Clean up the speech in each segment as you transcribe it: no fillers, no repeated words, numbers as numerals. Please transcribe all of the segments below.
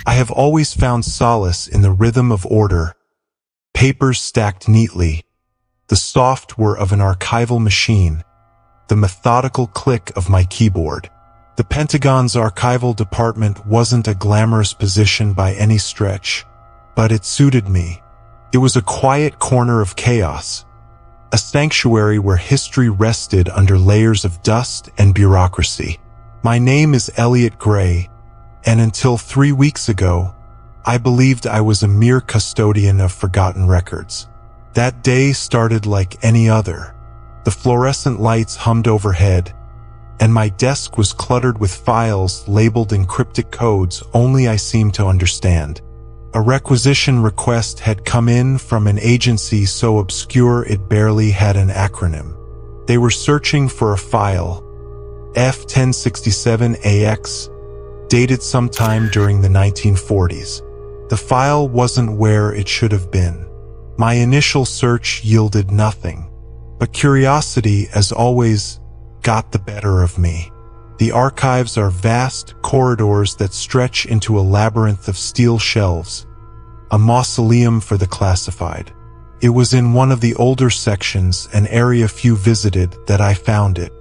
I have always found solace in the rhythm of order, papers stacked neatly, the soft whir of an archival machine, the methodical click of my keyboard. The Pentagon's archival department wasn't a glamorous position by any stretch, but it suited me. It was a quiet corner of chaos, a sanctuary where history rested under layers of dust and bureaucracy. My name is Elliot Gray, and until 3 weeks ago, I believed I was a mere custodian of forgotten records. That day started like any other. The fluorescent lights hummed overhead, and my desk was cluttered with files labeled in cryptic codes only I seemed to understand. A requisition request had come in from an agency so obscure it barely had an acronym. They were searching for a file, F1067AX, dated sometime during the 1940s. The file wasn't where it should have been. My initial search yielded nothing, but curiosity, as always, got the better of me. The archives are vast corridors that stretch into a labyrinth of steel shelves, a mausoleum for the classified. It was in one of the older sections, an area few visited, that I found it.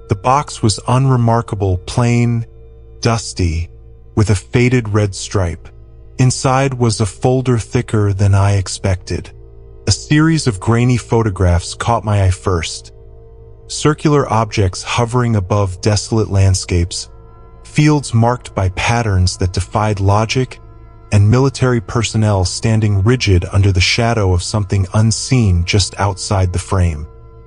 The box was unremarkable, plain, dusty, with a faded red stripe. Inside was a folder thicker than I expected. A series of grainy photographs caught my eye first. Circular objects hovering above desolate landscapes, fields marked by patterns that defied logic, and military personnel standing rigid under the shadow of something unseen just outside the frame.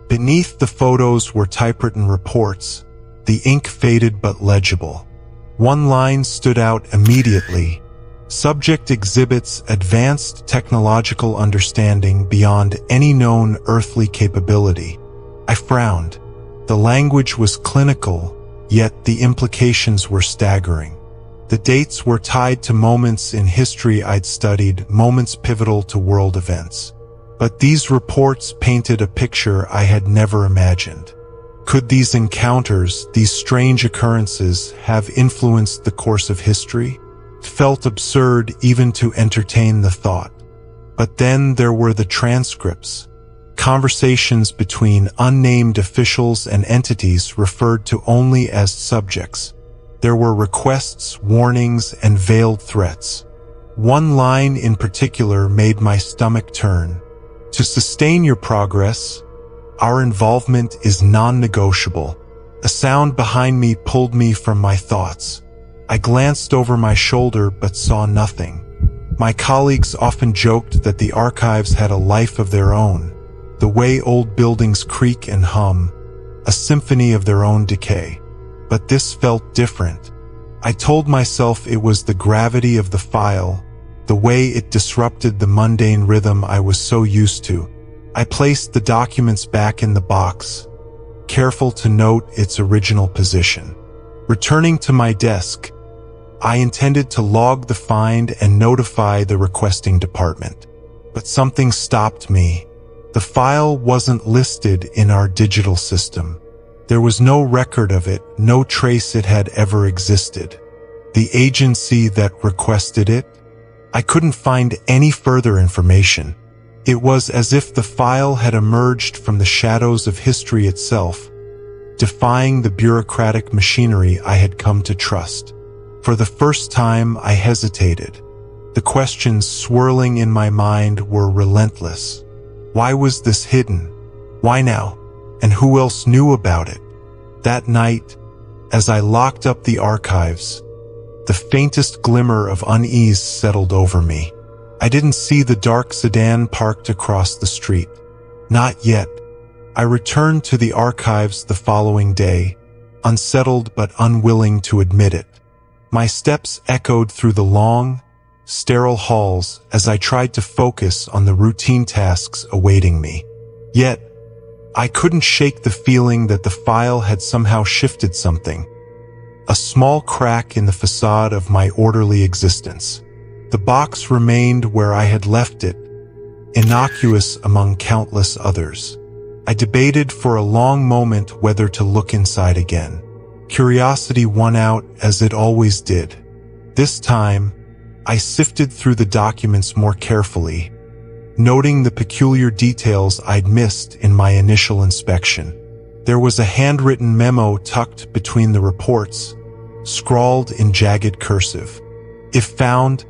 Beneath the photos were typewritten reports, the ink faded but legible. One line stood out immediately. Subject exhibits advanced technological understanding beyond any known earthly capability. I frowned. The language was clinical, yet the implications were staggering. The dates were tied to moments in history I'd studied, moments pivotal to world events. But these reports painted a picture I had never imagined. Could these encounters, these strange occurrences, have influenced the course of history? It felt absurd even to entertain the thought. But then there were the transcripts. Conversations between unnamed officials and entities referred to only as subjects. There were requests, warnings, and veiled threats. One line in particular made my stomach turn. To sustain your progress, our involvement is non-negotiable. A sound behind me pulled me from my thoughts. I glanced over my shoulder but saw nothing. My colleagues often joked that the archives had a life of their own, the way old buildings creak and hum, a symphony of their own decay. But this felt different. I told myself it was the gravity of the file, the way it disrupted the mundane rhythm I was so used to. I placed the documents back in the box, careful to note its original position. Returning to my desk, I intended to log the find and notify the requesting department. But something stopped me. The file wasn't listed in our digital system. There was no record of it, no trace it had ever existed. The agency that requested it? I couldn't find any further information. It was as if the file had emerged from the shadows of history itself, defying the bureaucratic machinery I had come to trust. For the first time, I hesitated. The questions swirling in my mind were relentless. Why was this hidden? Why now? And who else knew about it? That night, as I locked up the archives, the faintest glimmer of unease settled over me. I didn't see the dark sedan parked across the street. Not yet. I returned to the archives the following day, unsettled but unwilling to admit it. My steps echoed through the long, sterile halls as I tried to focus on the routine tasks awaiting me. Yet, I couldn't shake the feeling that the file had somehow shifted something. A small crack in the facade of my orderly existence. The box remained where I had left it, innocuous among countless others. I debated for a long moment whether to look inside again. Curiosity won out as it always did. This time, I sifted through the documents more carefully, noting the peculiar details I'd missed in my initial inspection. There was a handwritten memo tucked between the reports, scrawled in jagged cursive. If found,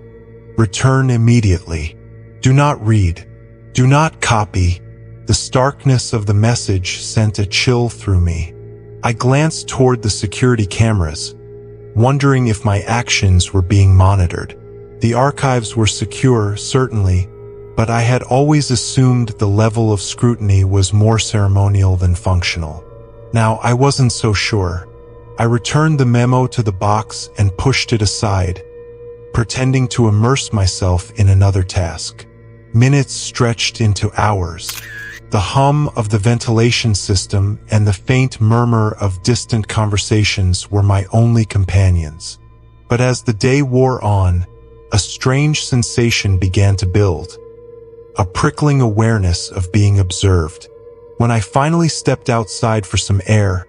return immediately. Do not read. Do not copy. The starkness of the message sent a chill through me. I glanced toward the security cameras, wondering if my actions were being monitored. The archives were secure, certainly, but I had always assumed the level of scrutiny was more ceremonial than functional. Now, I wasn't so sure. I returned the memo to the box and pushed it aside, pretending to immerse myself in another task. Minutes stretched into hours. The hum of the ventilation system and the faint murmur of distant conversations were my only companions. But as the day wore on, a strange sensation began to build, a prickling awareness of being observed. When I finally stepped outside for some air,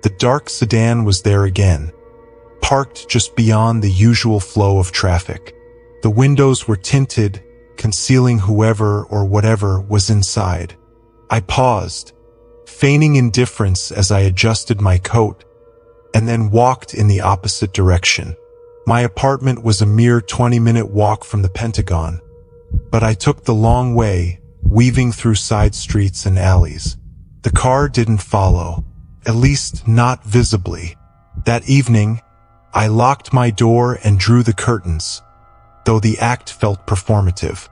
the dark sedan was there again, parked just beyond the usual flow of traffic. The windows were tinted, concealing whoever or whatever was inside. I paused, feigning indifference as I adjusted my coat, and then walked in the opposite direction. My apartment was a mere 20-minute walk from the Pentagon, but I took the long way, weaving through side streets and alleys. The car didn't follow, at least not visibly. That evening, I locked my door and drew the curtains, though the act felt performative.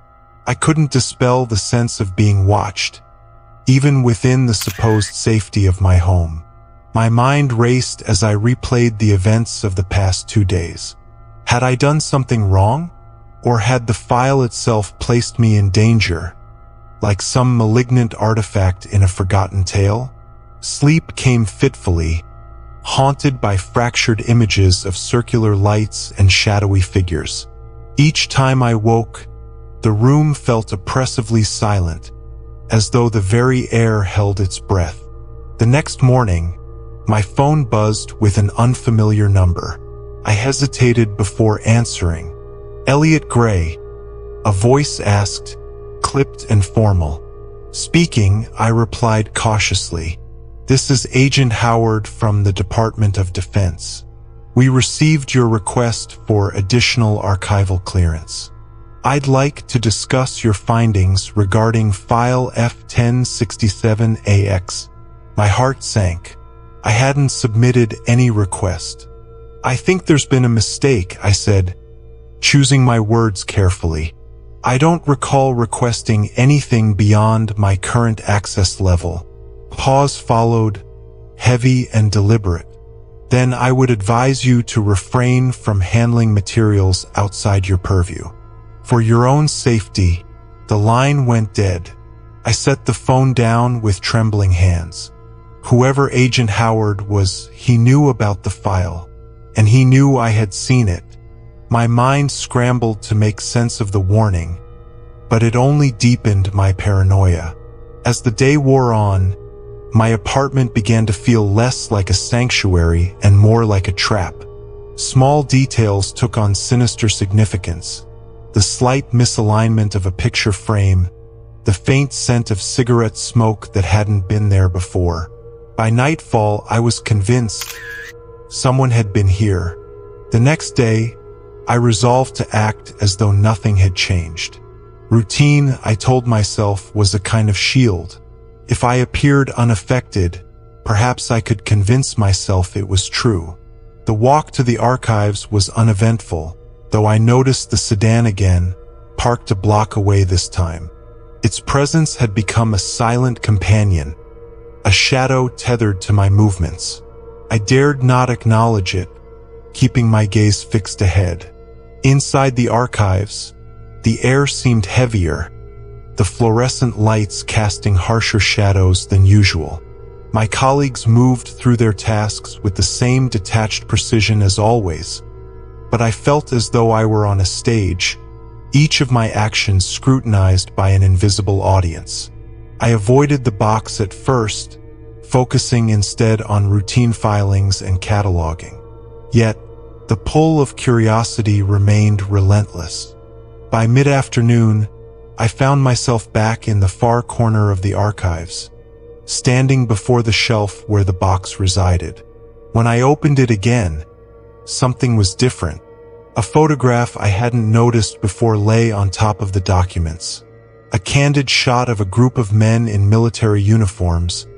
I couldn't dispel the sense of being watched, even within the supposed safety of my home. My mind raced as I replayed the events of the past 2 days. Had I done something wrong? Or had the file itself placed me in danger, like some malignant artifact in a forgotten tale? Sleep came fitfully, haunted by fractured images of circular lights and shadowy figures. Each time I woke, the room felt oppressively silent, as though the very air held its breath. The next morning, my phone buzzed with an unfamiliar number. I hesitated before answering. Elliot Gray, a voice asked, clipped and formal. Speaking, I replied cautiously. This is Agent Howard from the Department of Defense. We received your request for additional archival clearance. I'd like to discuss your findings regarding file F1067AX. My heart sank. I hadn't submitted any request. I think there's been a mistake, I said, choosing my words carefully. I don't recall requesting anything beyond my current access level. Pause followed, heavy and deliberate. Then I would advise you to refrain from handling materials outside your purview. For your own safety, the line went dead. I set the phone down with trembling hands. Whoever Agent Howard was, he knew about the file, and he knew I had seen it. My mind scrambled to make sense of the warning, but it only deepened my paranoia. As the day wore on, my apartment began to feel less like a sanctuary and more like a trap. Small details took on sinister significance. The slight misalignment of a picture frame, the faint scent of cigarette smoke that hadn't been there before. By nightfall, I was convinced someone had been here. The next day, I resolved to act as though nothing had changed. Routine, I told myself, was a kind of shield. If I appeared unaffected, perhaps I could convince myself it was true. The walk to the archives was uneventful, though I noticed the sedan again, parked a block away this time. Its presence had become a silent companion, a shadow tethered to my movements. I dared not acknowledge it, keeping my gaze fixed ahead. Inside the archives, the air seemed heavier, the fluorescent lights casting harsher shadows than usual. My colleagues moved through their tasks with the same detached precision as always, but I felt as though I were on a stage, each of my actions scrutinized by an invisible audience. I avoided the box at first, focusing instead on routine filings and cataloging. Yet, The pull of curiosity remained relentless. By mid-afternoon, I found myself back in the far corner of the archives, standing before the shelf where the box resided. When I opened it again, something was different. A photograph I hadn't noticed before lay on top of the documents. A candid shot of a group of men in military uniforms,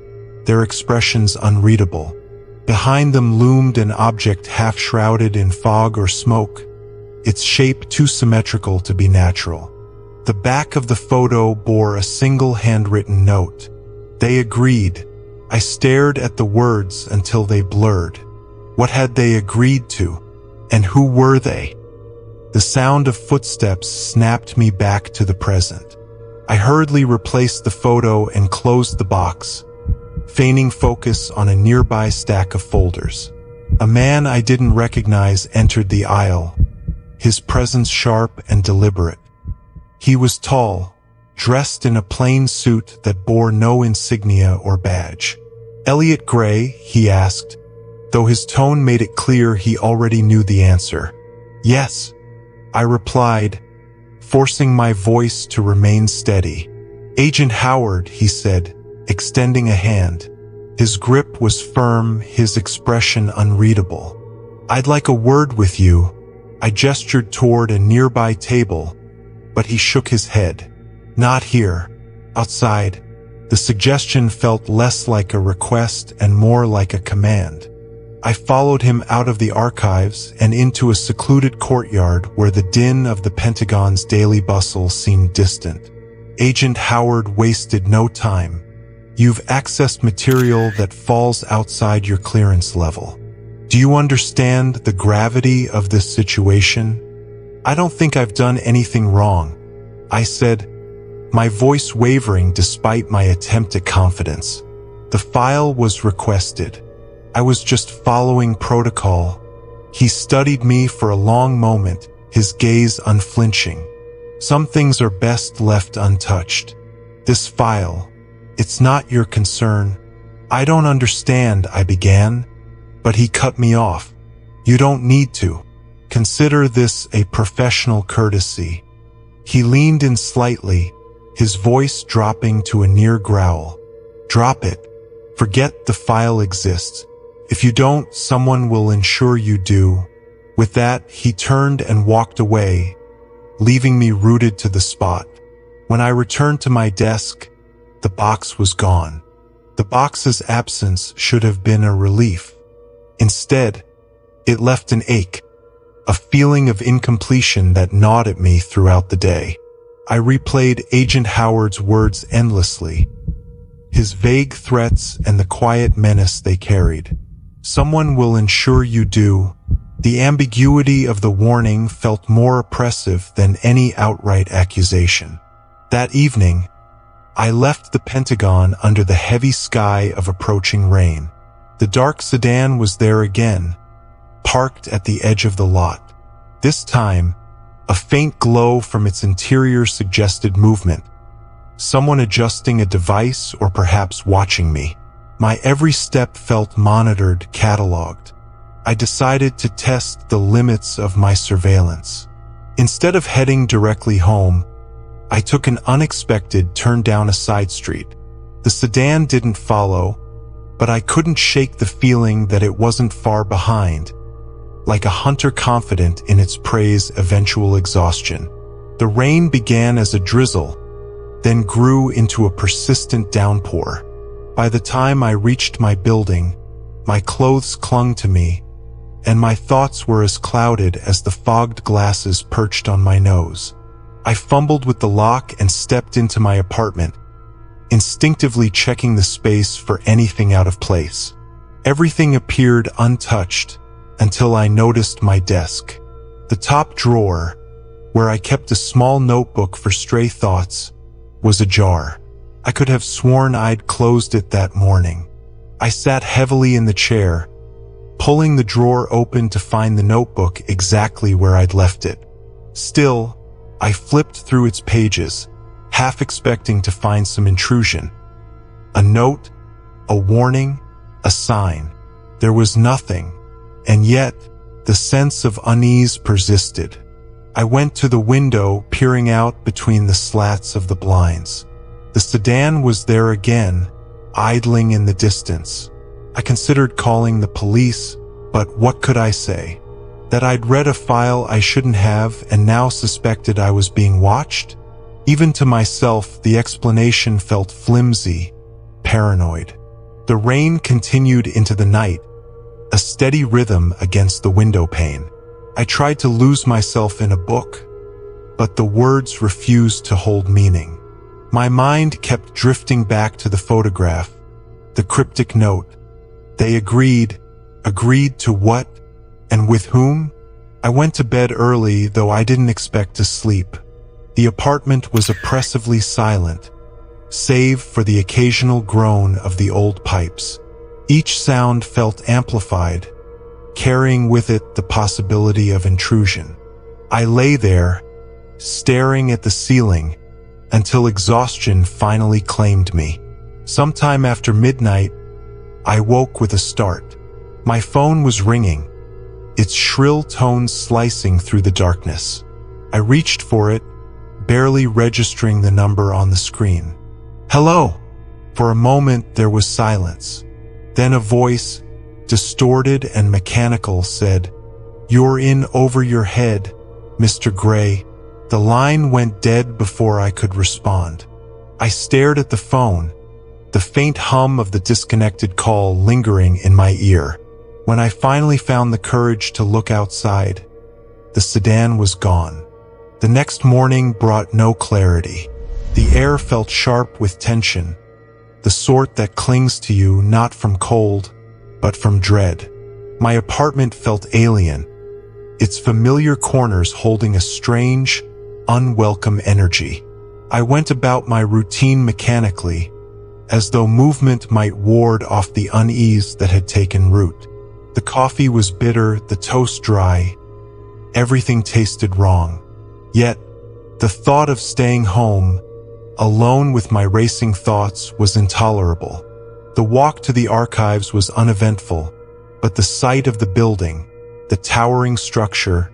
their expressions unreadable. Behind them loomed an object half shrouded in fog or smoke, its shape too symmetrical to be natural. The back of the photo bore a single handwritten note. They agreed. I stared at the words until they blurred. What had they agreed to? And who were they? The sound of footsteps snapped me back to the present. I hurriedly replaced the photo and closed the box, feigning focus on a nearby stack of folders. A man I didn't recognize entered the aisle, his presence sharp and deliberate. He was tall, dressed in a plain suit that bore no insignia or badge. "Elliot Gray?" he asked, though his tone made it clear he already knew the answer. "Yes," I replied, forcing my voice to remain steady. "Agent Howard," he said, extending a hand. His grip was firm, his expression unreadable. "I'd like a word with you." I gestured toward a nearby table, but he shook his head. "Not here. Outside." The suggestion felt less like a request and more like a command. I followed him out of the archives and into a secluded courtyard where the din of the Pentagon's daily bustle seemed distant. Agent Howard wasted no time. "You've accessed material that falls outside your clearance level. Do you understand the gravity of this situation?" "I don't think I've done anything wrong," I said, my voice wavering despite my attempt at confidence. "The file was requested. I was just following protocol." He studied me for a long moment, his gaze unflinching. "Some things are best left untouched. This file, it's not your concern." "I don't understand," I began, but he cut me off. "You don't need to. Consider this a professional courtesy." He leaned in slightly, his voice dropping to a near growl. "Drop it. Forget the file exists. If you don't, someone will ensure you do." With that, he turned and walked away, leaving me rooted to the spot. When I returned to my desk, the box was gone. The box's absence should have been a relief. Instead, it left an ache, a feeling of incompletion that gnawed at me throughout the day. I replayed Agent Howard's words endlessly, his vague threats and the quiet menace they carried. "Someone will ensure you do." The ambiguity of the warning felt more oppressive than any outright accusation. That evening, I left the Pentagon under the heavy sky of approaching rain. The dark sedan was there again, parked at the edge of the lot. This time, a faint glow from its interior suggested movement. Someone adjusting a device or perhaps watching me. My every step felt monitored, cataloged. I decided to test the limits of my surveillance. Instead of heading directly home, I took an unexpected turn down a side street. The sedan didn't follow, but I couldn't shake the feeling that it wasn't far behind, like a hunter confident in its prey's eventual exhaustion. The rain began as a drizzle, then grew into a persistent downpour. By the time I reached my building, my clothes clung to me, and my thoughts were as clouded as the fogged glasses perched on my nose. I fumbled with the lock and stepped into my apartment, instinctively checking the space for anything out of place. Everything appeared untouched until I noticed my desk. The top drawer, where I kept a small notebook for stray thoughts, was ajar. I could have sworn I'd closed it that morning. I sat heavily in the chair, pulling the drawer open to find the notebook exactly where I'd left it. Still, I flipped through its pages, half expecting to find some intrusion. A note, a warning, a sign. There was nothing, and yet, The sense of unease persisted. I went to the window, peering out between the slats of the blinds. The sedan was there again, idling in the distance. I considered calling the police, but what could I say? That I'd read a file I shouldn't have and now suspected I was being watched? Even to myself, the explanation felt flimsy, paranoid. The rain continued into the night, a steady rhythm against the window pane. I tried to lose myself in a book, but the words refused to hold meaning. My mind kept drifting back to the photograph, the cryptic note. They agreed to what, and with whom? I went to bed early, though I didn't expect to sleep. The apartment was oppressively silent, save for the occasional groan of the old pipes. Each sound felt amplified, carrying with it the possibility of intrusion. I lay there, staring at the ceiling, until exhaustion finally claimed me. Sometime after midnight, I woke with a start. My phone was ringing, its shrill tones slicing through the darkness. I reached for it, barely registering the number on the screen. "Hello!" For a moment there was silence. Then a voice, distorted and mechanical, said, "You're in over your head, Mr. Gray." The line went dead before I could respond. I stared at the phone, the faint hum of the disconnected call lingering in my ear. When I finally found the courage to look outside, the sedan was gone. The next morning brought no clarity. The air felt sharp with tension, the sort that clings to you not from cold, but from dread. My apartment felt alien, its familiar corners holding a strange, unwelcome energy. I went about my routine mechanically, as though movement might ward off the unease that had taken root. The coffee was bitter, the toast dry. Everything tasted wrong. Yet, the thought of staying home, alone with my racing thoughts, was intolerable. The walk to the archives was uneventful, but the sight of the building, the towering structure,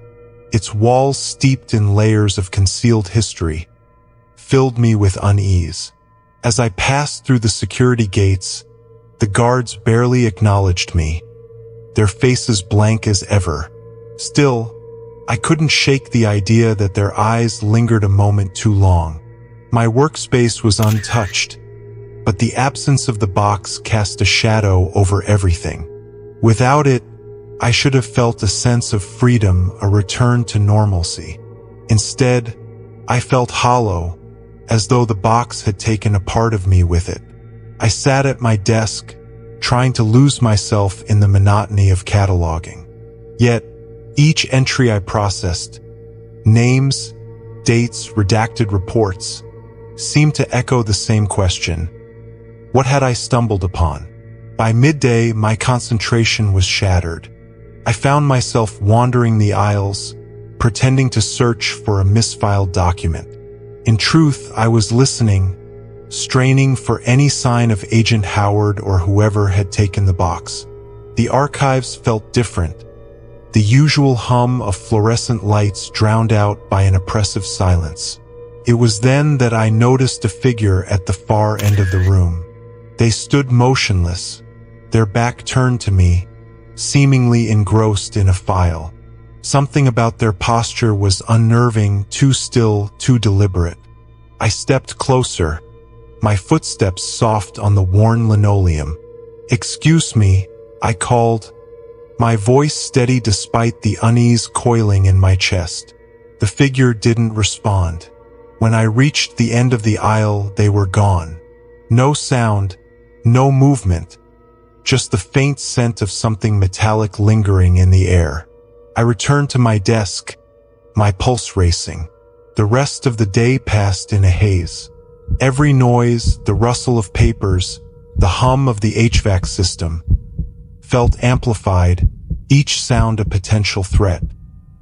its walls steeped in layers of concealed history, filled me with unease. As I passed through the security gates, the guards barely acknowledged me, their faces blank as ever. Still, I couldn't shake the idea that their eyes lingered a moment too long. My workspace was untouched, but the absence of the box cast a shadow over everything. Without it, I should have felt a sense of freedom, a return to normalcy. Instead, I felt hollow, as though the box had taken a part of me with it. I sat at my desk, trying to lose myself in the monotony of cataloging. Yet, each entry I processed, names, dates, redacted reports, seemed to echo the same question. What had I stumbled upon? By midday, my concentration was shattered. I found myself wandering the aisles, pretending to search for a misfiled document. In truth, I was listening, straining for any sign of Agent Howard or whoever had taken the box. The archives felt different, the usual hum of fluorescent lights drowned out by an oppressive silence. It was then that I noticed a figure at the far end of the room. They stood motionless, their back turned to me, seemingly engrossed in a file. Something about their posture was unnerving, too still, too deliberate. I stepped closer, my footsteps soft on the worn linoleum. "Excuse me," I called, my voice steady despite the unease coiling in my chest. The figure didn't respond. When I reached the end of the aisle, they were gone. No sound, no movement, just the faint scent of something metallic lingering in the air. I returned to my desk, my pulse racing. The rest of the day passed in a haze. Every noise, the rustle of papers, the hum of the HVAC system, felt amplified, each sound a potential threat.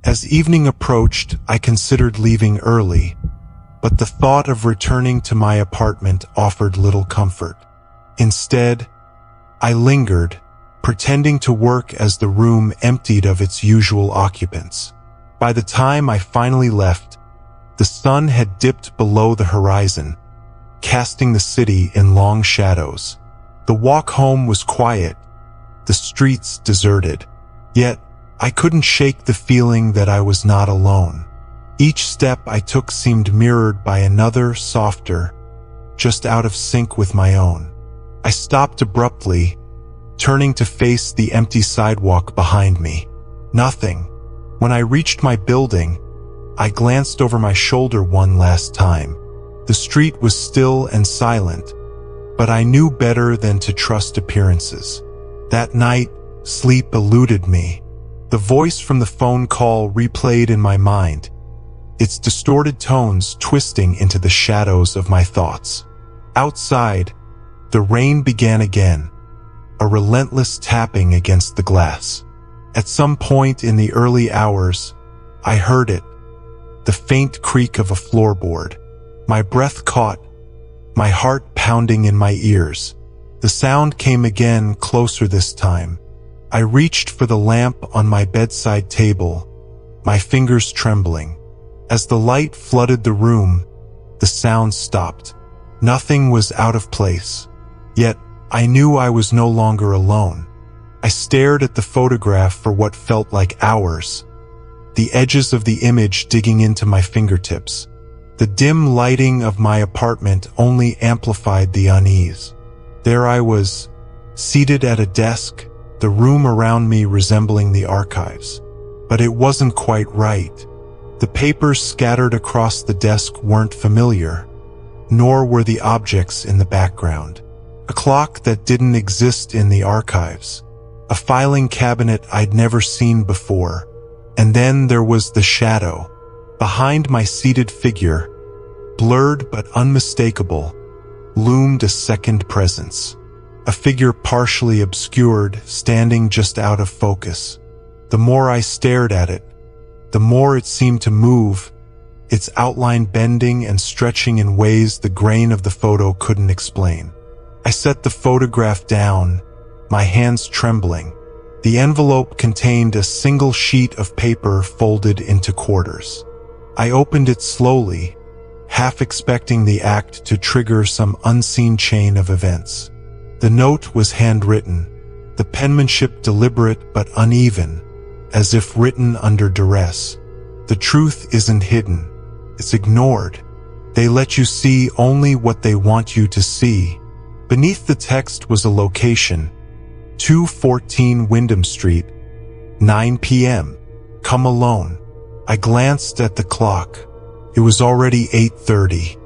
As evening approached, I considered leaving early, but the thought of returning to my apartment offered little comfort. Instead, I lingered, pretending to work as the room emptied of its usual occupants. By the time I finally left, the sun had dipped below the horizon, casting the city in long shadows. The walk home was quiet, the streets deserted. Yet, I couldn't shake the feeling that I was not alone. Each step I took seemed mirrored by another, softer, just out of sync with my own. I stopped abruptly, turning to face the empty sidewalk behind me. Nothing. When I reached my building, I glanced over my shoulder one last time. The street was still and silent, but I knew better than to trust appearances. That night, sleep eluded me. The voice from the phone call replayed in my mind, its distorted tones twisting into the shadows of my thoughts. Outside, the rain began again, a relentless tapping against the glass. At some point in the early hours, I heard it, the faint creak of a floorboard. My breath caught, my heart pounding in my ears. The sound came again, closer this time. I reached for the lamp on my bedside table, my fingers trembling. As the light flooded the room, the sound stopped. Nothing was out of place. Yet, I knew I was no longer alone. I stared at the photograph for what felt like hours, the edges of the image digging into my fingertips. The dim lighting of my apartment only amplified the unease. There I was, seated at a desk, the room around me resembling the archives. But it wasn't quite right. The papers scattered across the desk weren't familiar, nor were the objects in the background. A clock that didn't exist in the archives, a filing cabinet I'd never seen before, and then there was the shadow. Behind my seated figure, blurred but unmistakable, loomed a second presence. A figure partially obscured, standing just out of focus. The more I stared at it, the more it seemed to move, its outline bending and stretching in ways the grain of the photo couldn't explain. I set the photograph down, my hands trembling. The envelope contained a single sheet of paper folded into quarters. I opened it slowly, half expecting the act to trigger some unseen chain of events. The note was handwritten, the penmanship deliberate but uneven, as if written under duress. The truth isn't hidden, it's ignored. They let you see only what they want you to see. Beneath the text was a location, 214 Wyndham Street, 9 p.m. Come alone. I glanced at the clock. It was already 8:30.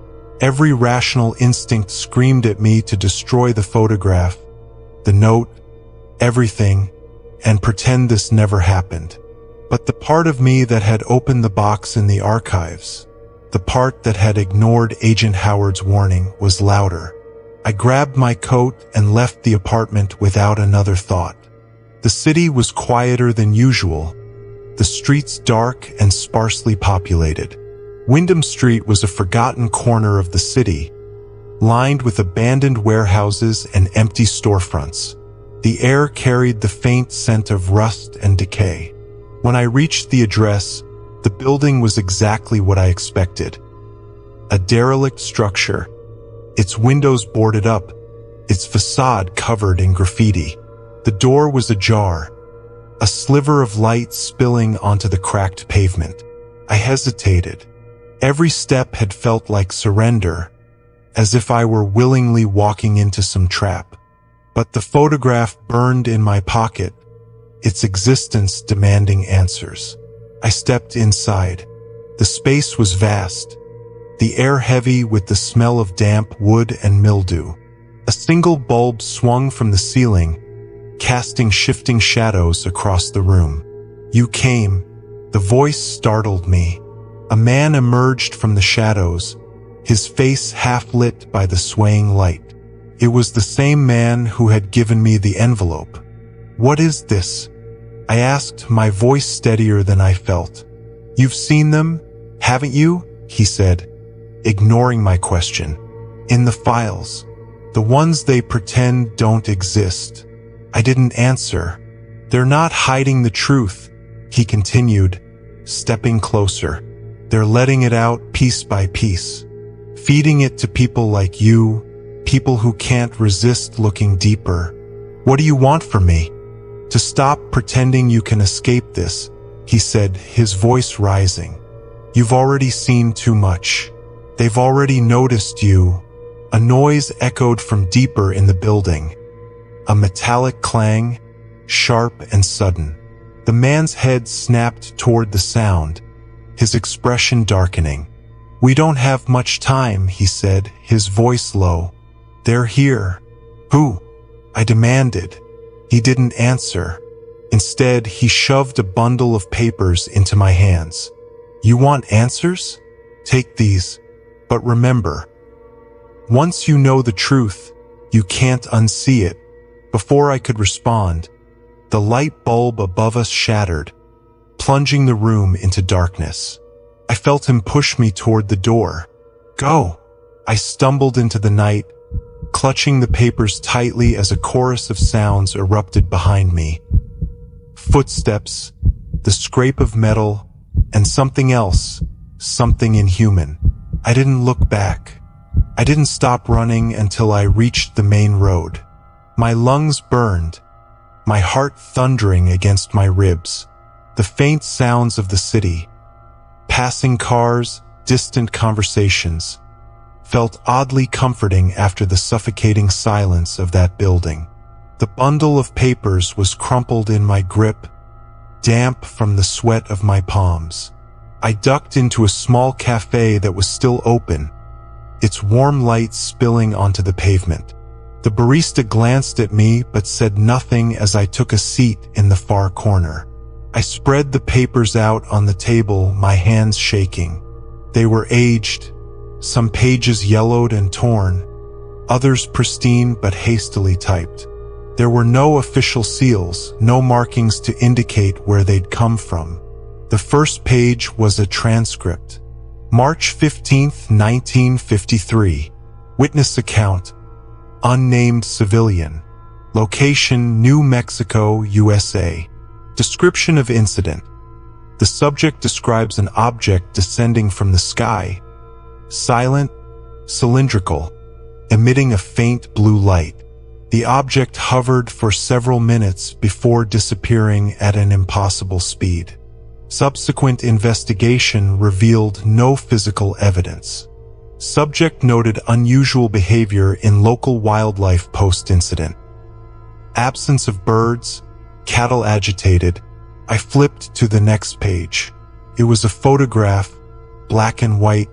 Every rational instinct screamed at me to destroy the photograph, the note, everything, and pretend this never happened. But the part of me that had opened the box in the archives, the part that had ignored Agent Howard's warning, was louder. I grabbed my coat and left the apartment without another thought. The city was quieter than usual, the streets dark and sparsely populated. Wyndham Street was a forgotten corner of the city, lined with abandoned warehouses and empty storefronts. The air carried the faint scent of rust and decay. When I reached the address, the building was exactly what I expected. A derelict structure, its windows boarded up, its facade covered in graffiti. The door was ajar, a sliver of light spilling onto the cracked pavement. I hesitated. Every step had felt like surrender, as if I were willingly walking into some trap. But the photograph burned in my pocket, its existence demanding answers. I stepped inside. The space was vast, the air heavy with the smell of damp wood and mildew. A single bulb swung from the ceiling, casting shifting shadows across the room. You came. The voice startled me. A man emerged from the shadows, his face half lit by the swaying light. It was the same man who had given me the envelope. "What is this?" I asked, my voice steadier than I felt. "You've seen them, haven't you?" he said, ignoring my question. "In the files. The ones they pretend don't exist. I didn't answer. They're not hiding the truth, he continued, stepping closer. They're letting it out piece by piece, feeding it to people like you, people who can't resist looking deeper. What do you want from me? To stop pretending you can escape this, he said, his voice rising. You've already seen too much. They've already noticed you. A noise echoed from deeper in the building. A metallic clang, sharp and sudden. The man's head snapped toward the sound, his expression darkening. We don't have much time, he said, his voice low. They're here. Who? I demanded. He didn't answer. Instead, he shoved a bundle of papers into my hands. You want answers? Take these. But remember, once you know the truth, you can't unsee it. Before I could respond, the light bulb above us shattered, plunging the room into darkness. I felt him push me toward the door. Go! I stumbled into the night, clutching the papers tightly as a chorus of sounds erupted behind me. Footsteps, the scrape of metal, and something else, something inhuman. I didn't look back. I didn't stop running until I reached the main road. My lungs burned, my heart thundering against my ribs. The faint sounds of the city, passing cars, distant conversations, felt oddly comforting after the suffocating silence of that building. The bundle of papers was crumpled in my grip, damp from the sweat of my palms. I ducked into a small cafe that was still open, its warm light spilling onto the pavement. The barista glanced at me but said nothing as I took a seat in the far corner. I spread the papers out on the table, my hands shaking. They were aged, some pages yellowed and torn, others pristine but hastily typed. There were no official seals, no markings to indicate where they'd come from. The first page was a transcript. March 15, 1953. Witness account. Unnamed civilian. Location, New Mexico, USA. Description of incident. The subject describes an object descending from the sky. Silent, cylindrical, emitting a faint blue light. The object hovered for several minutes before disappearing at an impossible speed. Subsequent investigation revealed no physical evidence. Subject noted unusual behavior in local wildlife post-incident. Absence of birds, cattle agitated. I flipped to the next page. It was a photograph, black and white,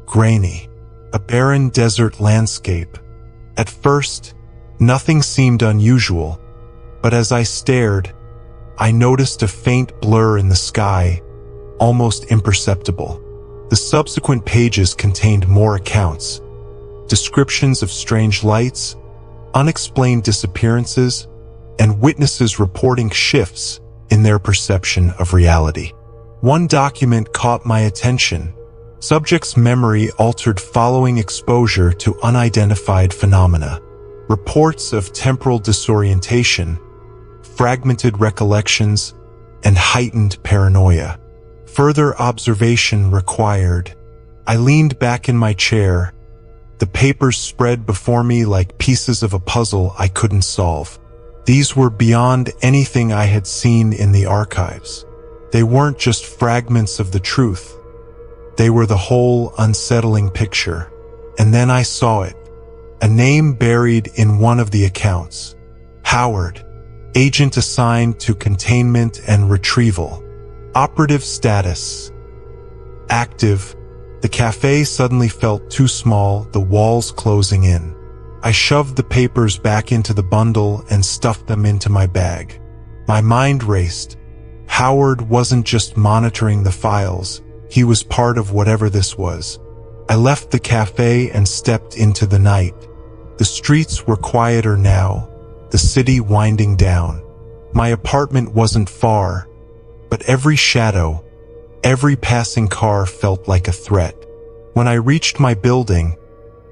grainy, a barren desert landscape. At first, nothing seemed unusual, but as I stared, I noticed a faint blur in the sky, almost imperceptible. The subsequent pages contained more accounts, descriptions of strange lights, unexplained disappearances, and witnesses reporting shifts in their perception of reality. One document caught my attention. Subject's memory altered following exposure to unidentified phenomena. Reports of temporal disorientation, fragmented recollections, and heightened paranoia. Further observation required. I leaned back in my chair, the papers spread before me like pieces of a puzzle I couldn't solve. These were beyond anything I had seen in the archives. They weren't just fragments of the truth. They were the whole unsettling picture. And then I saw it. A name buried in one of the accounts. Howard, agent assigned to containment and retrieval. Operative status. Active. The cafe suddenly felt too small, the walls closing in. I shoved the papers back into the bundle and stuffed them into my bag. My mind raced. Howard wasn't just monitoring the files. He was part of whatever this was. I left the cafe and stepped into the night. The streets were quieter now, the city winding down. My apartment wasn't far, but every shadow, every passing car felt like a threat. When I reached my building,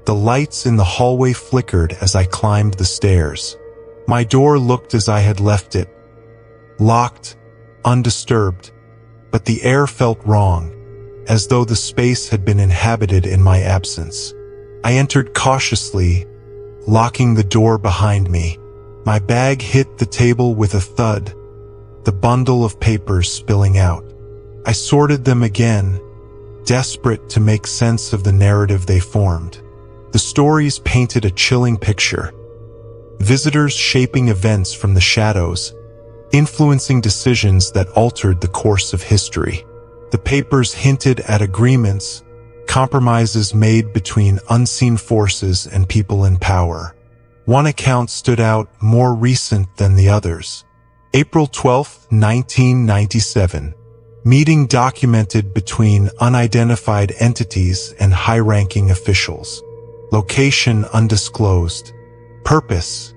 the lights in the hallway flickered as I climbed the stairs. My door looked as I had left it, locked, undisturbed, but the air felt wrong, as though the space had been inhabited in my absence. I entered cautiously, locking the door behind me. My bag hit the table with a thud, the bundle of papers spilling out. I sorted them again, desperate to make sense of the narrative they formed. The stories painted a chilling picture. Visitors shaping events from the shadows, influencing decisions that altered the course of history. The papers hinted at agreements, compromises made between unseen forces and people in power. One account stood out, more recent than the others. April 12, 1997. Meeting documented between unidentified entities and high-ranking officials. Location undisclosed. Purpose: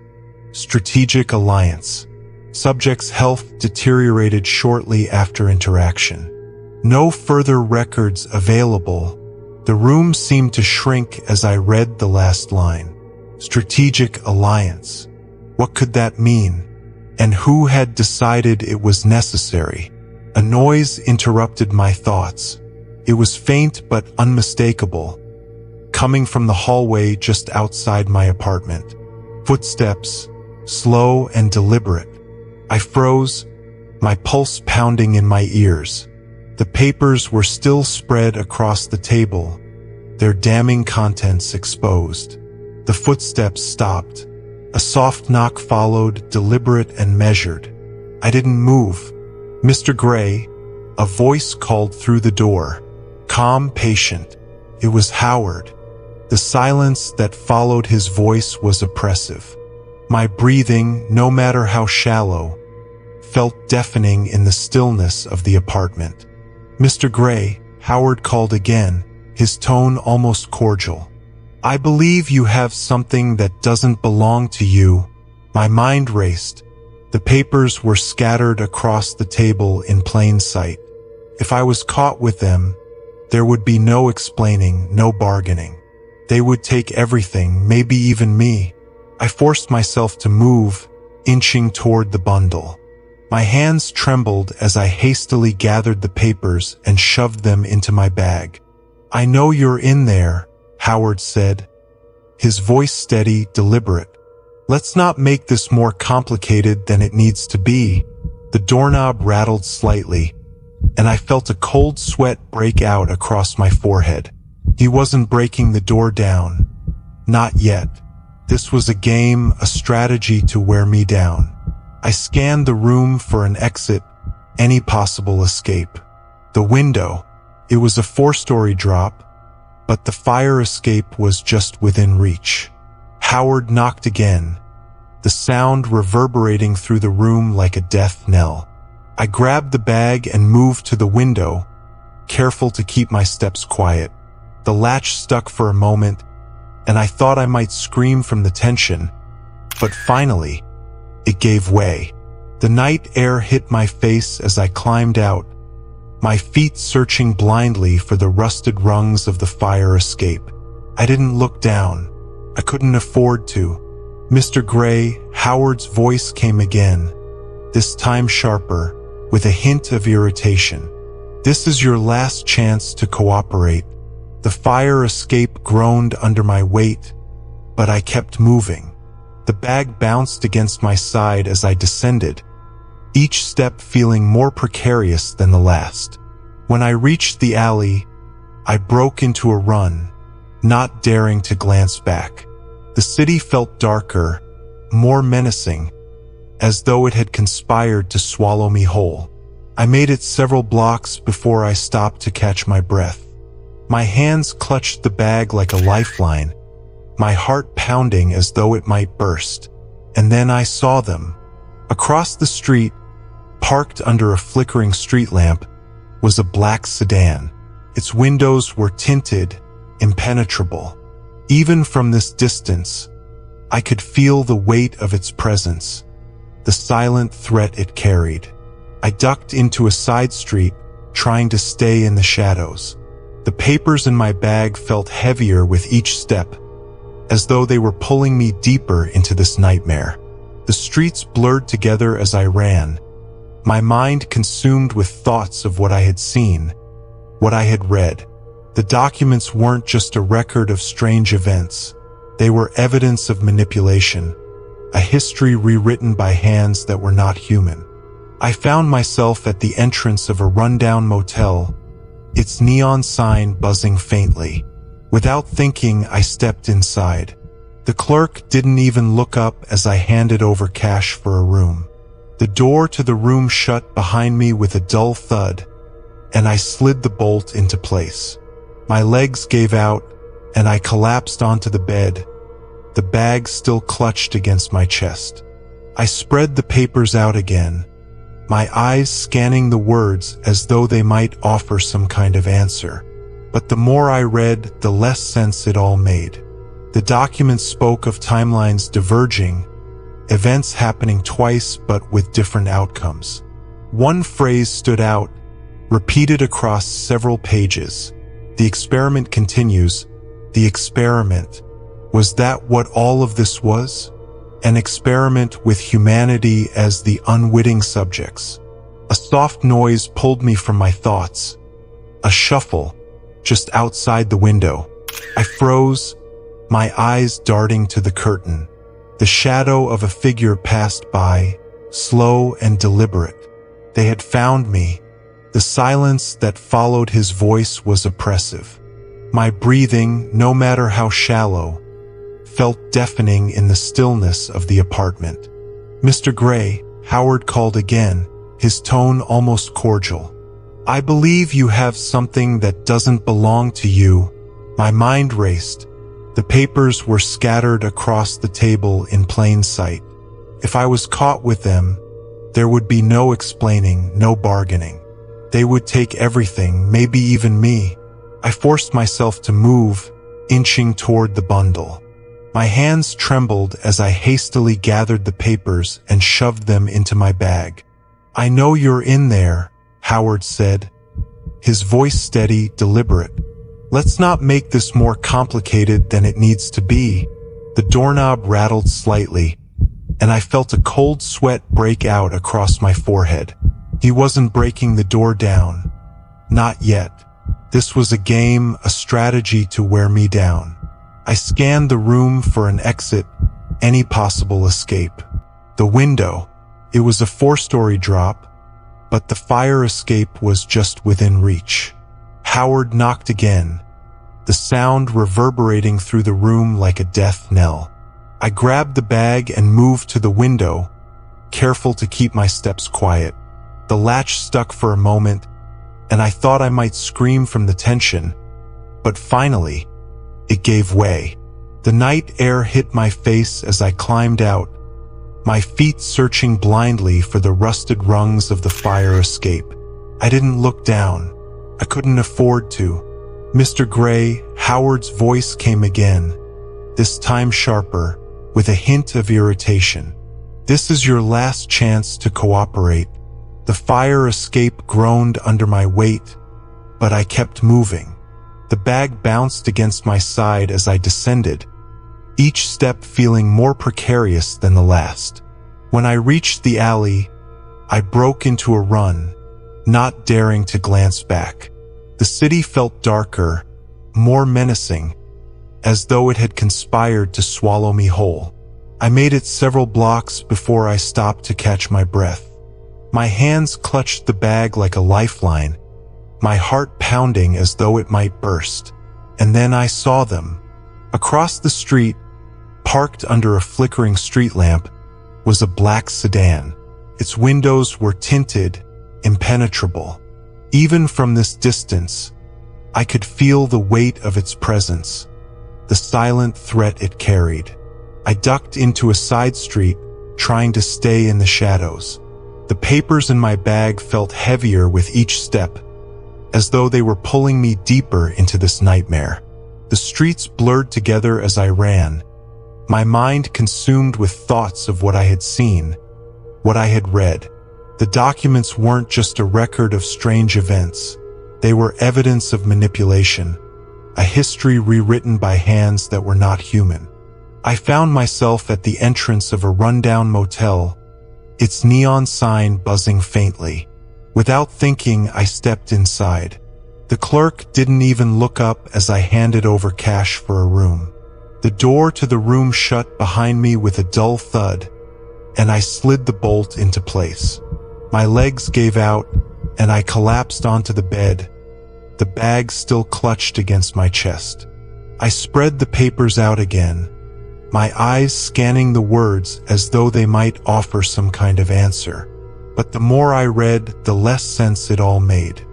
strategic alliance. Subject's health deteriorated shortly after interaction. No further records available. The room seemed to shrink as I read the last line. Strategic alliance. What could that mean? And who had decided it was necessary? A noise interrupted my thoughts. It was faint but unmistakable, coming from the hallway just outside my apartment. Footsteps, slow and deliberate. I froze, my pulse pounding in my ears. The papers were still spread across the table, their damning contents exposed. The footsteps stopped. A soft knock followed, deliberate and measured. I didn't move. "Mr. Gray," a voice called through the door. Calm, patient. It was Howard. The silence that followed his voice was oppressive. My breathing, no matter how shallow, felt deafening in the stillness of the apartment. "Mr. Gray," Howard called again, his tone almost cordial. "I believe you have something that doesn't belong to you." My mind raced. The papers were scattered across the table in plain sight. If I was caught with them, there would be no explaining, no bargaining. They would take everything, maybe even me. I forced myself to move, inching toward the bundle. My hands trembled as I hastily gathered the papers and shoved them into my bag. "I know you're in there," Howard said, his voice steady, deliberate. "Let's not make this more complicated than it needs to be." The doorknob rattled slightly, and I felt a cold sweat break out across my forehead. He wasn't breaking the door down. Not yet. This was a game, a strategy to wear me down. I scanned the room for an exit, any possible escape. The window. It was a 4-story drop, but the fire escape was just within reach. Howard knocked again, the sound reverberating through the room like a death knell. I grabbed the bag and moved to the window, careful to keep my steps quiet. The latch stuck for a moment, and I thought I might scream from the tension, but finally, it gave way. The night air hit my face as I climbed out, my feet searching blindly for the rusted rungs of the fire escape. I didn't look down. I couldn't afford to. "Mr. Gray," Howard's voice came again, this time sharper, with a hint of irritation. "This is your last chance to cooperate." The fire escape groaned under my weight, but I kept moving. The bag bounced against my side as I descended, each step feeling more precarious than the last. When I reached the alley, I broke into a run, not daring to glance back. The city felt darker, more menacing, as though it had conspired to swallow me whole. I made it several blocks before I stopped to catch my breath. My hands clutched the bag like a lifeline, my heart pounding as though it might burst. And then I saw them. Across the street, parked under a flickering street lamp, was a black sedan. Its windows were tinted, impenetrable. Even from this distance, I could feel the weight of its presence, the silent threat it carried. I ducked into a side street, trying to stay in the shadows. The papers in my bag felt heavier with each step, as though they were pulling me deeper into this nightmare. The streets blurred together as I ran, my mind consumed with thoughts of what I had seen, what I had read. The documents weren't just a record of strange events. They were evidence of manipulation, a history rewritten by hands that were not human. I found myself at the entrance of a rundown motel, its neon sign buzzing faintly. Without thinking, I stepped inside. The clerk didn't even look up as I handed over cash for a room. The door to the room shut behind me with a dull thud, and I slid the bolt into place. My legs gave out, and I collapsed onto the bed, the bag still clutched against my chest. I spread the papers out again, my eyes scanning the words as though they might offer some kind of answer. But the more I read, the less sense it all made. The documents spoke of timelines diverging, events happening twice but with different outcomes. One phrase stood out, repeated across several pages. The experiment continues. The experiment. Was that what all of this was? An experiment with humanity as the unwitting subjects. A soft noise pulled me from my thoughts. A shuffle, just outside the window. I froze, my eyes darting to the curtain. The shadow of a figure passed by, slow and deliberate. They had found me. The silence that followed his voice was oppressive. My breathing, no matter how shallow, felt deafening in the stillness of the apartment. "Mr. Gray," Howard called again, his tone almost cordial. "I believe you have something that doesn't belong to you." My mind raced. The papers were scattered across the table in plain sight. If I was caught with them, there would be no explaining, no bargaining. They would take everything, maybe even me. I forced myself to move, inching toward the bundle. My hands trembled as I hastily gathered the papers and shoved them into my bag. "I know you're in there," Howard said, his voice steady, deliberate. "Let's not make this more complicated than it needs to be." The doorknob rattled slightly, and I felt a cold sweat break out across my forehead. He wasn't breaking the door down. Not yet. This was a game, a strategy to wear me down. I scanned the room for an exit, any possible escape. The window. It was a 4-story drop, but the fire escape was just within reach. Howard knocked again, the sound reverberating through the room like a death knell. I grabbed the bag and moved to the window, careful to keep my steps quiet. The latch stuck for a moment, and I thought I might scream from the tension, but finally, it gave way. The night air hit my face as I climbed out, my feet searching blindly for the rusted rungs of the fire escape. I didn't look down. I couldn't afford to. "Mr. Gray," Howard's voice came again, this time sharper, with a hint of irritation. "This is your last chance to cooperate." The fire escape groaned under my weight, but I kept moving. The bag bounced against my side as I descended, each step feeling more precarious than the last. When I reached the alley, I broke into a run, not daring to glance back. The city felt darker, more menacing, as though it had conspired to swallow me whole. I made it several blocks before I stopped to catch my breath. My hands clutched the bag like a lifeline, my heart pounding as though it might burst. And then I saw them. Across the street, parked under a flickering street lamp, was a black sedan. Its windows were tinted, impenetrable. Even from this distance, I could feel the weight of its presence, the silent threat it carried. I ducked into a side street, trying to stay in the shadows. The papers in my bag felt heavier with each step, as though they were pulling me deeper into this nightmare. The streets blurred together as I ran, my mind consumed with thoughts of what I had seen, what I had read. The documents weren't just a record of strange events. They were evidence of manipulation, a history rewritten by hands that were not human. I found myself at the entrance of a rundown motel, its neon sign buzzing faintly. Without thinking, I stepped inside. The clerk didn't even look up as I handed over cash for a room. The door to the room shut behind me with a dull thud, and I slid the bolt into place. My legs gave out, and I collapsed onto the bed, the bag still clutched against my chest. I spread the papers out again, my eyes scanning the words as though they might offer some kind of answer. But the more I read, the less sense it all made.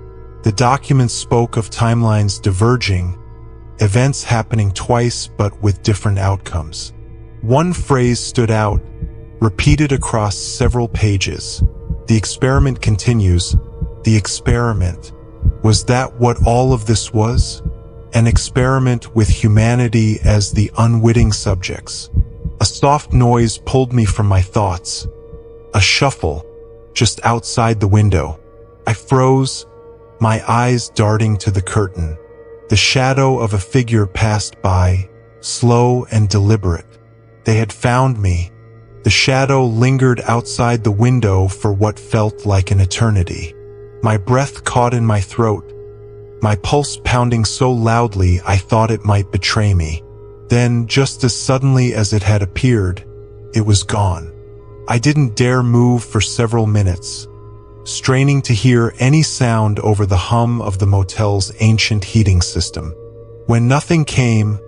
The documents spoke of timelines diverging, events happening twice but with different outcomes. One phrase stood out, repeated across several pages. The experiment continues. The experiment. Was that what all of this was? An experiment with humanity as the unwitting subjects. A soft noise pulled me from my thoughts. A shuffle, just outside the window. I froze, my eyes darting to the curtain. The shadow of a figure passed by, slow and deliberate. They had found me. The shadow lingered outside the window for what felt like an eternity. My breath caught in my throat, my pulse pounding so loudly I thought it might betray me. Then, just as suddenly as it had appeared, it was gone. I didn't dare move for several minutes, straining to hear any sound over the hum of the motel's ancient heating system. When nothing came,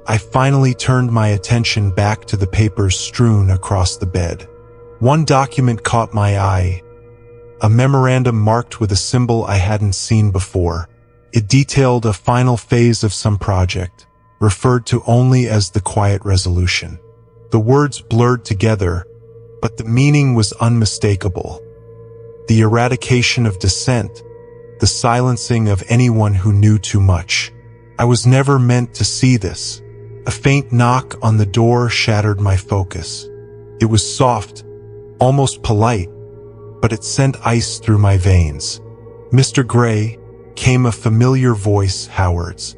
I finally turned my attention back to the papers strewn across the bed. One document caught my eye, a memorandum marked with a symbol I hadn't seen before. It detailed a final phase of some project, referred to only as the quiet resolution. The words blurred together, but the meaning was unmistakable. The eradication of dissent, the silencing of anyone who knew too much. I was never meant to see this. A faint knock on the door shattered my focus. It was soft, almost polite, but it sent ice through my veins. "Mr. Gray," came a familiar voice, Howard's.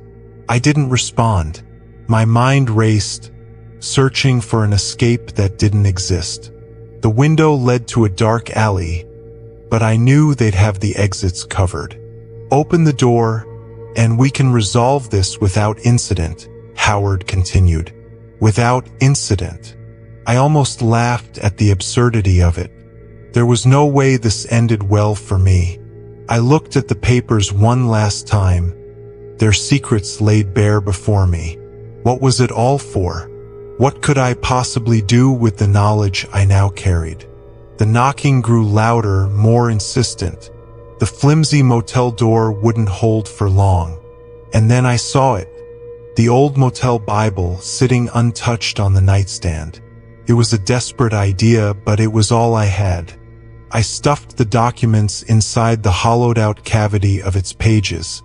I didn't respond. My mind raced, searching for an escape that didn't exist. The window led to a dark alley, but I knew they'd have the exits covered. "Open the door, and we can resolve this without incident," Howard continued. Without incident. I almost laughed at the absurdity of it. There was no way this ended well for me. I looked at the papers one last time, their secrets laid bare before me. What was it all for? What could I possibly do with the knowledge I now carried? The knocking grew louder, more insistent. The flimsy motel door wouldn't hold for long. And then I saw it. The old motel Bible sitting untouched on the nightstand. It was a desperate idea, but it was all I had. I stuffed the documents inside the hollowed-out cavity of its pages,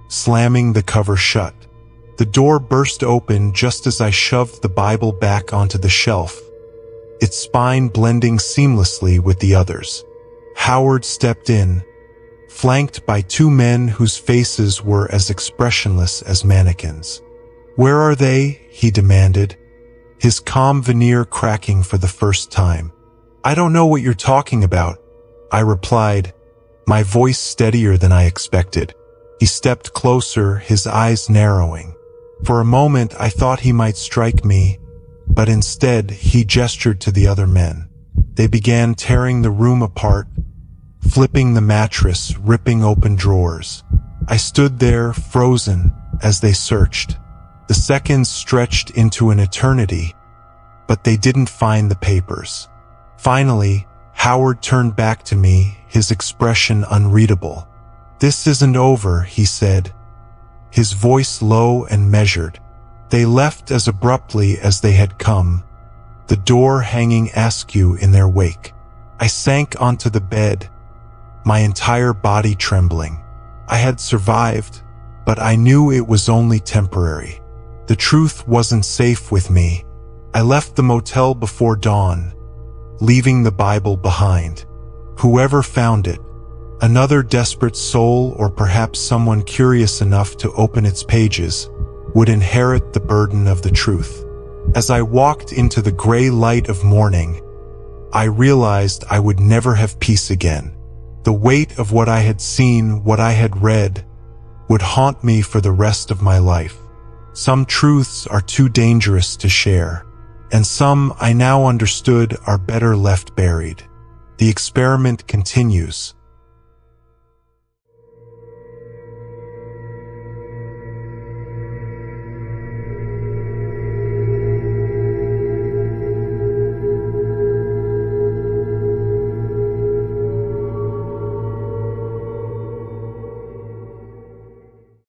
slamming the cover shut. The door burst open just as I shoved the Bible back onto the shelf, its spine blending seamlessly with the others. Howard stepped in, flanked by two men whose faces were as expressionless as mannequins. "Where are they?" he demanded, his calm veneer cracking for the first time. "I don't know what you're talking about," I replied, my voice steadier than I expected. He stepped closer, his eyes narrowing. For a moment I thought he might strike me, but instead he gestured to the other men. They began tearing the room apart, flipping the mattress, ripping open drawers. I stood there, frozen, as they searched. The seconds stretched into an eternity, but they didn't find the papers. Finally, Howard turned back to me, his expression unreadable. "This isn't over," he said, his voice low and measured. They left as abruptly as they had come, the door hanging askew in their wake. I sank onto the bed, my entire body trembling. I had survived, but I knew it was only temporary. The truth wasn't safe with me. I left the motel before dawn, leaving the Bible behind. Whoever found it, another desperate soul or perhaps someone curious enough to open its pages, would inherit the burden of the truth. As I walked into the gray light of morning, I realized I would never have peace again. The weight of what I had seen, what I had read, would haunt me for the rest of my life. Some truths are too dangerous to share, and some I now understood are better left buried. The experiment continues,